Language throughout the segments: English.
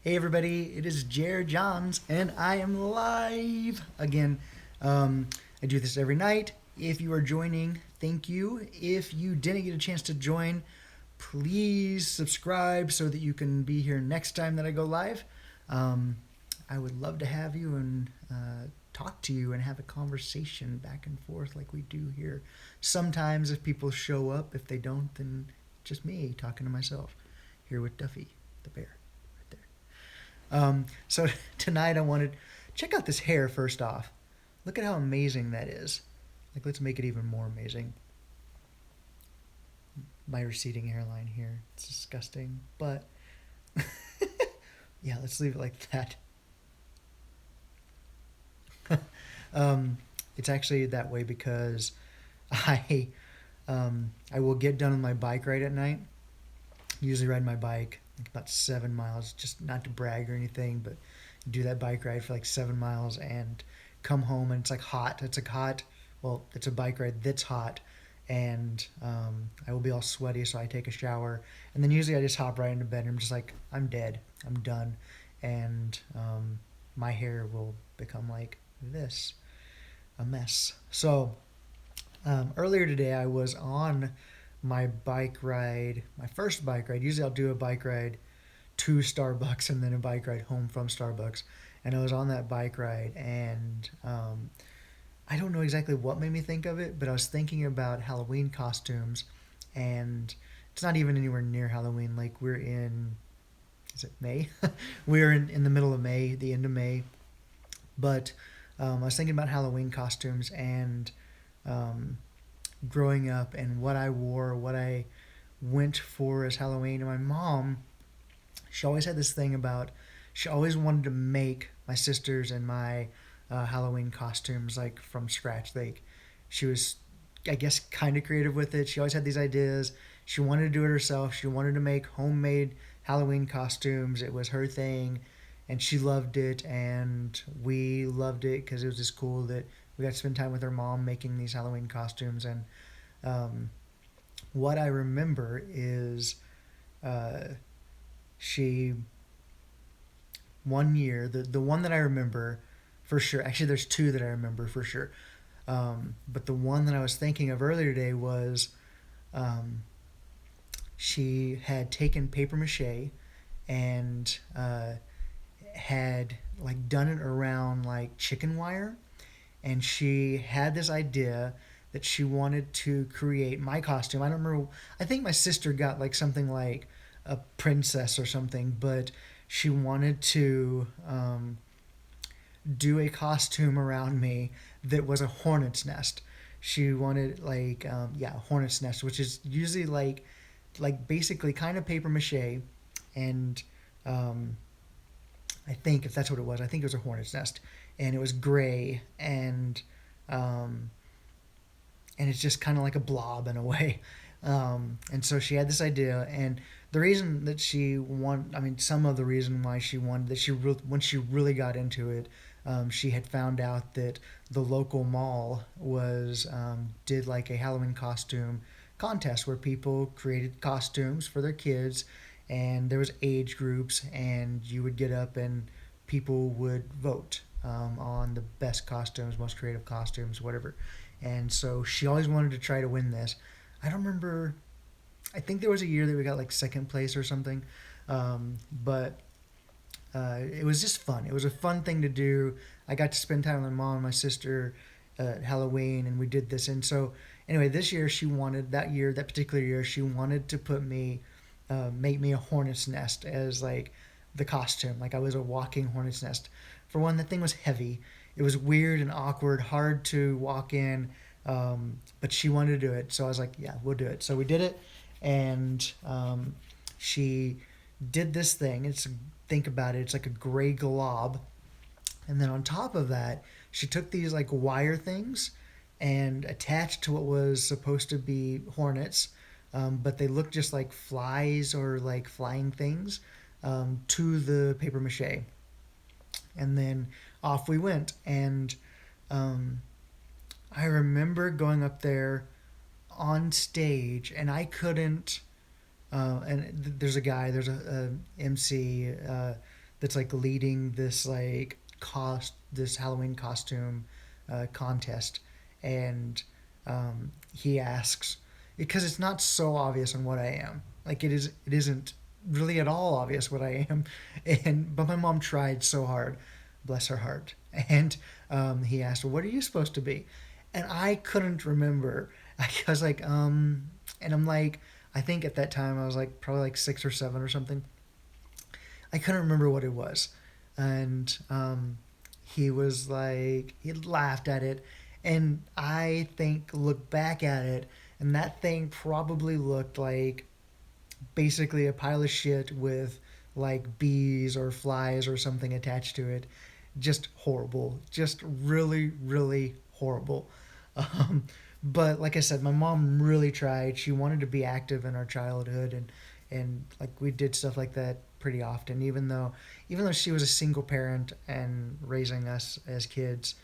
Hey everybody, it is Jared Johns, and I am live again. I do this every night. If you are joining, thank you. If you didn't get a chance to join, please subscribe so that you can be here next time that I go live. Um, I would love to have you and talk to you and have a conversation back and forth like we do here. Sometimes, if people show up, if they don't, then just me talking to myself here with Duffy, the bear, right there. So tonight I wanted check out this hair first off. Look at how amazing that is. Like let's make it even more amazing. My receding hairline here. It's disgusting, but yeah, let's leave it like that. um, it's actually that way because I I will get done with my bike ride at night. Usually ride my bike like about 7 miles, just not to brag or anything, but do that bike ride for like 7 miles and come home and it's like hot. It's like hot. Well, it's a bike ride that's hot, and I will be all sweaty, so I take a shower, and then usually I just hop right into bed. And I'm just like I'm dead. I'm done, and my hair will become like this, a mess. So earlier today, I was on my bike ride, my first bike ride. Usually, I'll do a bike ride to Starbucks and then a bike ride home from Starbucks. And I was on that bike ride, and I don't know exactly what made me think of it, but I was thinking about Halloween costumes, and it's not even anywhere near Halloween. Like we're in, is it May? We're in the middle of May, the end of May. But I was thinking about Halloween costumes and um, growing up and what I wore, what I went for as Halloween. And my mom, she always had this thing about, she always wanted to make my sisters and my Halloween costumes like from scratch. Like she was, I guess, kind of creative with it. She always had these ideas. She wanted to do it herself. She wanted to make homemade Halloween costumes. It was her thing, and she loved it, and we loved it because it was just cool that we got to spend time with her mom making these Halloween costumes. And um, what I remember is uh, she one year, the one that I remember for sure. Actually, there's two that I remember for sure. But the one that I was thinking of earlier today was um, she had taken paper mache and had like done it around like chicken wire, and she had this idea that she wanted to create my costume. I don't remember. I think my sister got like something like a princess or something, but she wanted to do a costume around me that was a hornet's nest. She wanted like yeah, a hornet's nest, which is usually like basically kind of paper mache, and um, I think if that's what it was, I think it was a hornet's nest, and it was gray, um, and it's just kind of like a blob in a way. And so she had this idea, and the reason that she wanted, I mean, some of the reason why she wanted that when she really got into it, she had found out that the local mall was did like a Halloween costume contest where people created costumes for their kids, and there was age groups, and you would get up and people would vote on the best costumes, most creative costumes, whatever. And so she always wanted to try to win this. I don't remember. I think there was a year that we got like second place or something, but it was just fun. It was a fun thing to do. I got to spend time with my mom and my sister at Halloween, and we did this. And so, anyway, this year she wanted that particular year, she wanted to put me, make me a hornet's nest as like the costume. Like I was a walking hornet's nest. For one, that thing was heavy. It was weird and awkward, hard to walk in. But she wanted to do it, so I was like, "Yeah, we'll do it." So we did it, and she did this thing. Think about it. It's like a gray glob, and then on top of that, she took these like wire things and attached to what was supposed to be hornets, but they looked just like flies or like flying things to the paper mache, and then off we went. And um, I remember going up there on stage, and I couldn't. There's a guy, there's a MC that's like leading this like this Halloween costume contest, and he asks, because it's not so obvious on what I am. Like it isn't really at all obvious what I am, and but my mom tried so hard, bless her heart, and he asked, "What are you supposed to be?" And I couldn't remember. I was like, and I'm like, I think at that time I was like probably like 6 or 7 or something. I couldn't remember what it was, and he was like, he laughed at it, and I think looked back at it, and that thing probably looked like basically a pile of shit with like bees or flies or something attached to it. Just horrible. Just really, really horrible. Um, but like I said, my mom really tried. She wanted to be active in our childhood, and like we did stuff like that pretty often. Even though she was a single parent and raising us as kids,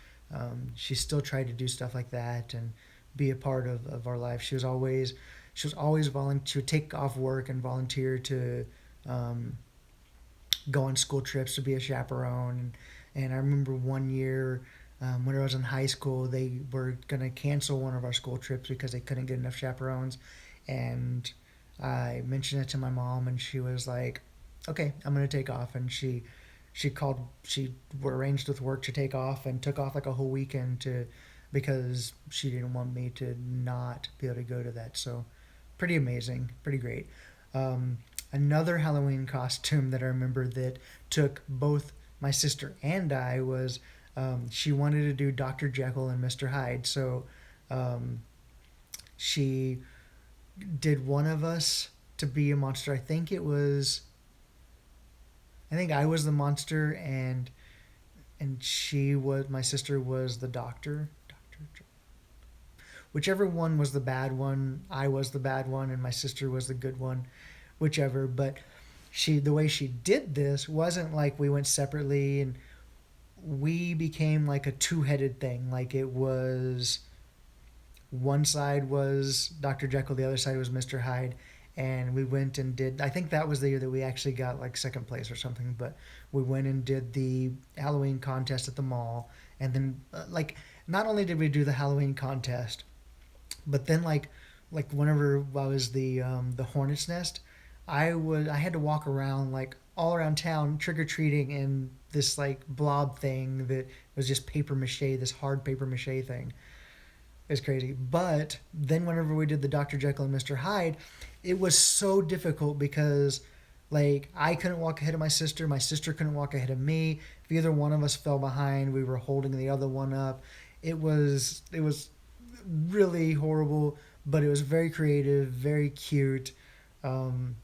she still tried to do stuff like that and be a part of our life. She was always volunteer. She would take off work and volunteer to um, go on school trips to be a chaperone. And I remember one year when I was in high school, they were going to cancel one of our school trips because they couldn't get enough chaperones. And I mentioned it to my mom, and she was like, "Okay, I'm going to take off." And she arranged with work to take off and took off like a whole weekend to because she didn't want me to not be able to go to that. So pretty amazing, pretty great. Um, Another Halloween costume that I remember that took both my sister and I was she wanted to do Dr. Jekyll and Mr. Hyde. So um, she did one of us to be a monster. I think I was the monster, and she was my sister was the doctor. Whichever one was the bad one, I was the bad one, and my sister was the good one, whichever. But the way she did this wasn't like we went separately and we became like a two-headed thing. Like it was one side was Dr. Jekyll, the other side was Mr. Hyde, and we went and did. I think that was the year that we actually got like second place or something. But we went and did the Halloween contest at the mall, and then like not only did we do the Halloween contest, but then like whenever I was the hornet's nest, I had to walk around like all around town trick or treating in this like blob thing that was just paper mache, this hard paper mache thing. It was crazy. But then whenever we did the Dr. Jekyll and Mr. Hyde, it was so difficult because like I couldn't walk ahead of my sister couldn't walk ahead of me. If either one of us fell behind, we were holding the other one up. It was really horrible, but it was very creative, very cute. Um,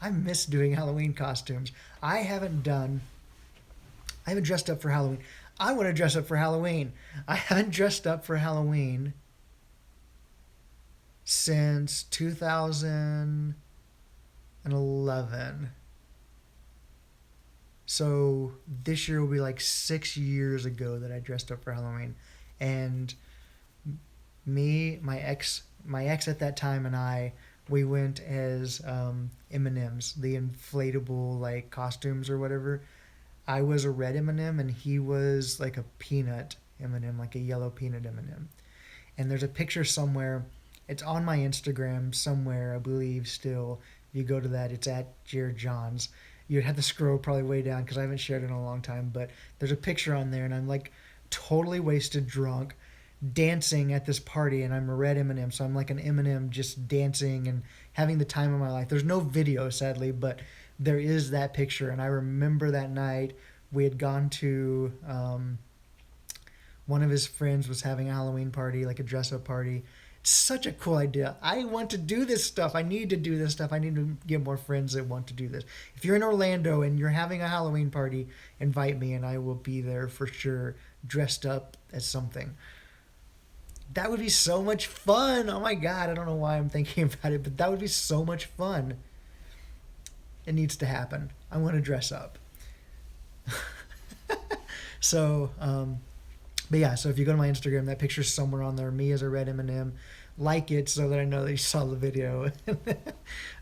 I miss doing Halloween costumes. I haven't done. I haven't dressed up for Halloween. I want to dress up for Halloween. I haven't dressed up for Halloween since 2011. So this year will be like 6 years ago that I dressed up for Halloween, and my ex at that time, and we went as M&Ms, the inflatable like costumes or whatever. I was a red M&M, and he was like a peanut M&M, like a yellow peanut M&M. And there's a picture somewhere. It's on my Instagram somewhere, I believe. Still, if you go to that, it's at Jared Johns. You'd have to scroll probably way down because I haven't shared it in a long time. But there's a picture on there, and I'm like totally wasted, drunk, dancing at this party, and I'm a red M&M, so I'm like an M&M just dancing and having the time of my life. There's no video, sadly, but there is that picture, and I remember that night we had gone to one of his friends was having a Halloween party, like a dress up party. It's such a cool idea. I want to do this stuff. I need to do this stuff. I need to get more friends that want to do this. If you're in Orlando and you're having a Halloween party, invite me and I will be there for sure, dressed up as something. That would be so much fun. Oh my god, I don't know why I'm thinking about it, but that would be so much fun. It needs to happen. I want to dress up. So, but yeah, so if you go to my Instagram, that picture's somewhere on there. Me as a red M&M. Like it so that I know that you saw the video.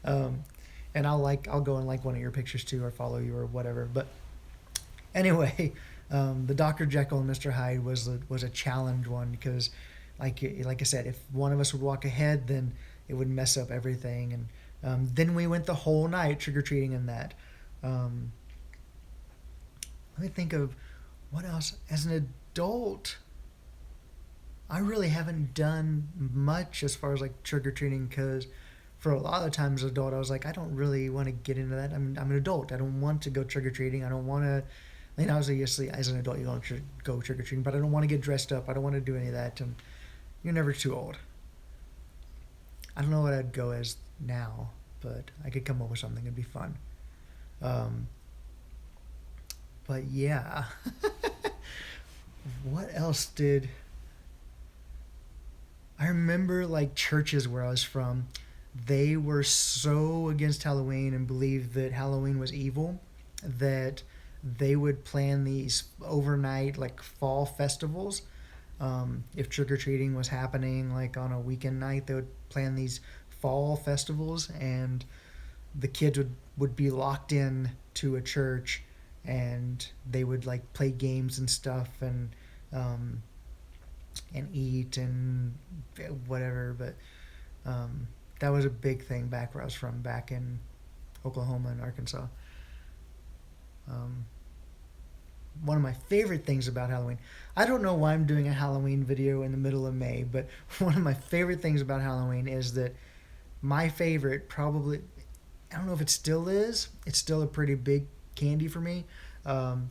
um, and I'll go and like one of your pictures too, or follow you or whatever. But Anyway, the Dr. Jekyll and Mr. Hyde was a challenge one because, like I said, if one of us would walk ahead, then it would mess up everything. And then we went the whole night trick or treating in that. Um, Let me think of what else. As an adult, I really haven't done much as far as like trick or treating because for a lot of times as an adult, I was like, I don't really want to get into that. I'm an adult. I don't want to go trick or treating. I don't want to. I mean, obviously, as an adult, you don't go trick or treating, but I don't want to get dressed up. I don't want to do any of that. And you're never too old. I don't know what I'd go as now, but I could come up with something. It'd be fun. Um, but yeah, what else did I remember? Like churches where I was from, they were so against Halloween and believed that Halloween was evil that they would plan these overnight like fall festivals. If trick or treating was happening like on a weekend night, they would plan these fall festivals, and the kids would be locked in to a church, and they would like play games and stuff, um, and eat and whatever. But that was a big thing back where I was from, back in Oklahoma and Arkansas. Um, One of my favorite things about Halloween. I don't know why I'm doing a Halloween video in the middle of May, but one of my favorite things about Halloween is that my favorite probably, I don't know if it still is, it's still a pretty big candy for me. Um,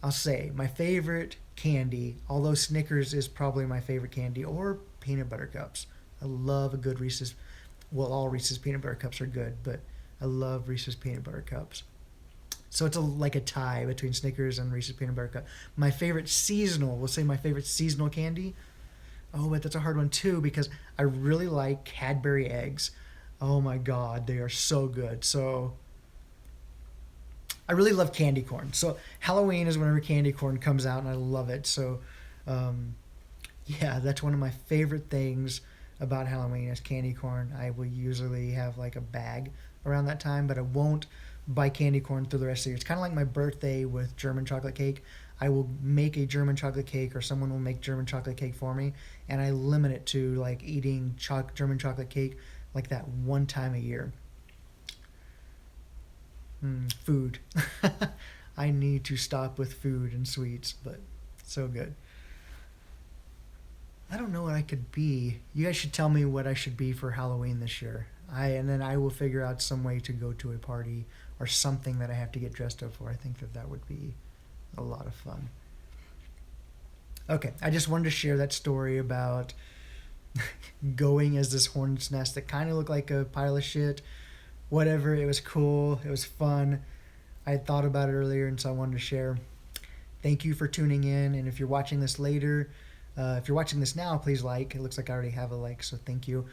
I'll say my favorite candy, although Snickers is probably my favorite candy, or peanut butter cups. I love a good Reese's. Well, all Reese's peanut butter cups are good, but I love Reese's peanut butter cups. So it's like a tie between Snickers and Reese's peanut butter cup. My favorite seasonal, we'll say my favorite seasonal candy. Oh, but that's a hard one too because I really like Cadbury eggs. Oh my God, they are so good. So I really love candy corn. So Halloween is whenever candy corn comes out, and I love it. So um, yeah, that's one of my favorite things about Halloween is candy corn. I will usually have like a bag around that time, but I won't buy candy corn through the rest of the year. It's kind of like my birthday with German chocolate cake. I will make a German chocolate cake, or someone will make German chocolate cake for me, and I limit it to like eating German chocolate cake like that one time a year. Food. I need to stop with food and sweets, but so good. I don't know what I could be. You guys should tell me what I should be for Halloween this year. And then I will figure out some way to go to a party or something that I have to get dressed up for. I think that would be a lot of fun. Okay, I just wanted to share that story about going as this hornet's nest that kind of looked like a pile of shit. Whatever, it was cool, it was fun. I had thought about it earlier, and so I wanted to share. Thank you for tuning in, and if you're watching this later, if you're watching this now, please like. It looks like I already have a like, so thank you.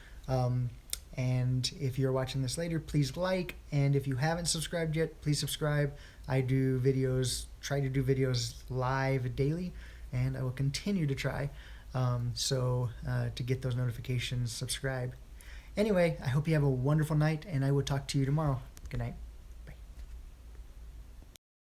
And if you're watching this later, please like. And if you haven't subscribed yet, please subscribe. I do videos, try to do videos live daily, and I will continue to try. So to get those notifications, subscribe. Anyway, I hope you have a wonderful night, and I will talk to you tomorrow. Good night.